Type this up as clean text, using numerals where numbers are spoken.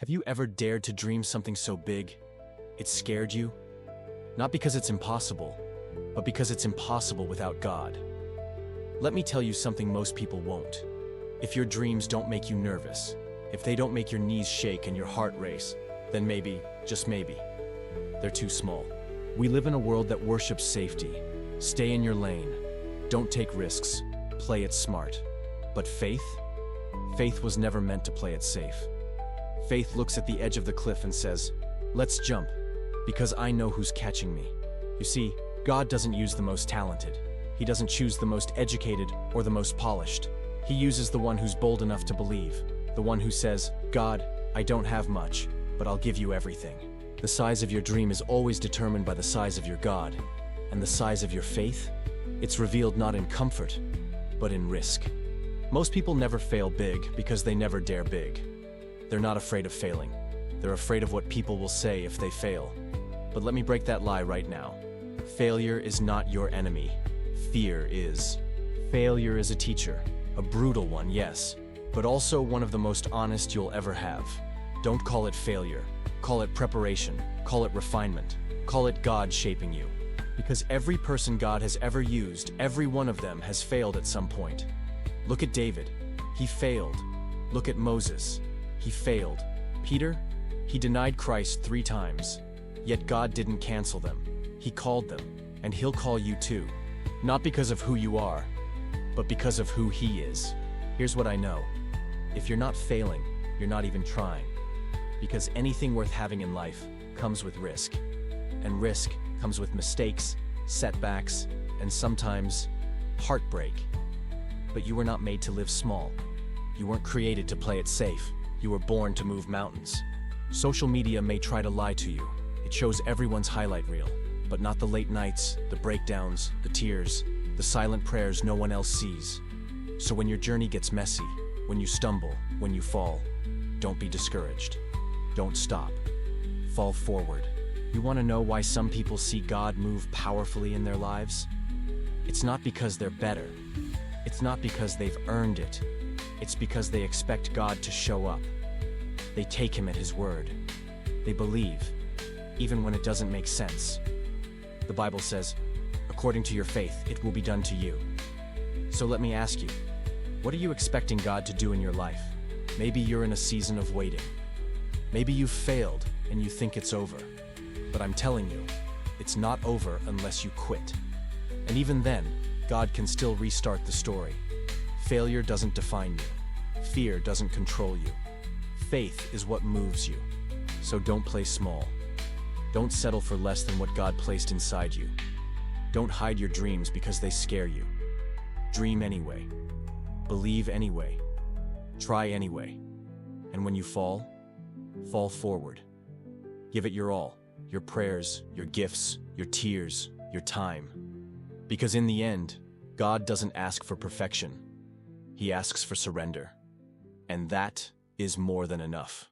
Have you ever dared to dream something so big, it scared you? Not because it's impossible, but because it's impossible without God. Let me tell you something most people won't. If your dreams don't make you nervous, if they don't make your knees shake and your heart race, then maybe, just maybe, they're too small. We live in a world that worships safety. Stay in your lane. Don't take risks. Play it smart. But faith? Faith was never meant to play it safe. Faith looks at the edge of the cliff and says, "Let's jump, because I know who's catching me." You see, God doesn't use the most talented. He doesn't choose the most educated or the most polished. He uses the one who's bold enough to believe, the one who says, "God, I don't have much, but I'll give you everything." The size of your dream is always determined by the size of your God, and the size of your faith? It's revealed not in comfort, but in risk. Most people never fail big because they never dare big. They're not afraid of failing. They're afraid of what people will say if they fail. But let me break that lie right now. Failure is not your enemy. Fear is. Failure is a teacher. A brutal one, yes, but also one of the most honest you'll ever have. Don't call it failure. Call it preparation. Call it refinement. Call it God shaping you. Because every person God has ever used, every one of them has failed at some point. Look at David. He failed. Look at Moses. He failed. Peter? He denied Christ 3 times. Yet God didn't cancel them. He called them, and He'll call you too. Not because of who you are, but because of who He is. Here's what I know. If you're not failing, you're not even trying. Because anything worth having in life comes with risk. And risk comes with mistakes, setbacks, and sometimes heartbreak. But you were not made to live small. You weren't created to play it safe. You were born to move mountains. Social media may try to lie to you. It shows everyone's highlight reel, but not the late nights, the breakdowns, the tears, the silent prayers no one else sees. So when your journey gets messy, when you stumble, when you fall, don't be discouraged. Don't stop. Fall forward. You want to know why some people see God move powerfully in their lives? It's not because they're better. It's not because they've earned it. It's because they expect God to show up. They take Him at His word. They believe, even when it doesn't make sense. The Bible says, "According to your faith, it will be done to you." So let me ask you, what are you expecting God to do in your life? Maybe you're in a season of waiting. Maybe you've failed and you think it's over. But I'm telling you, it's not over unless you quit. And even then, God can still restart the story. Failure doesn't define you. Fear doesn't control you. Faith is what moves you. So don't play small. Don't settle for less than what God placed inside you. Don't hide your dreams because they scare you. Dream anyway. Believe anyway. Try anyway. And when you fall forward. Give it your all. Your prayers, your gifts, your tears, your time. Because in the end, God doesn't ask for perfection. He asks for surrender. And that is more than enough.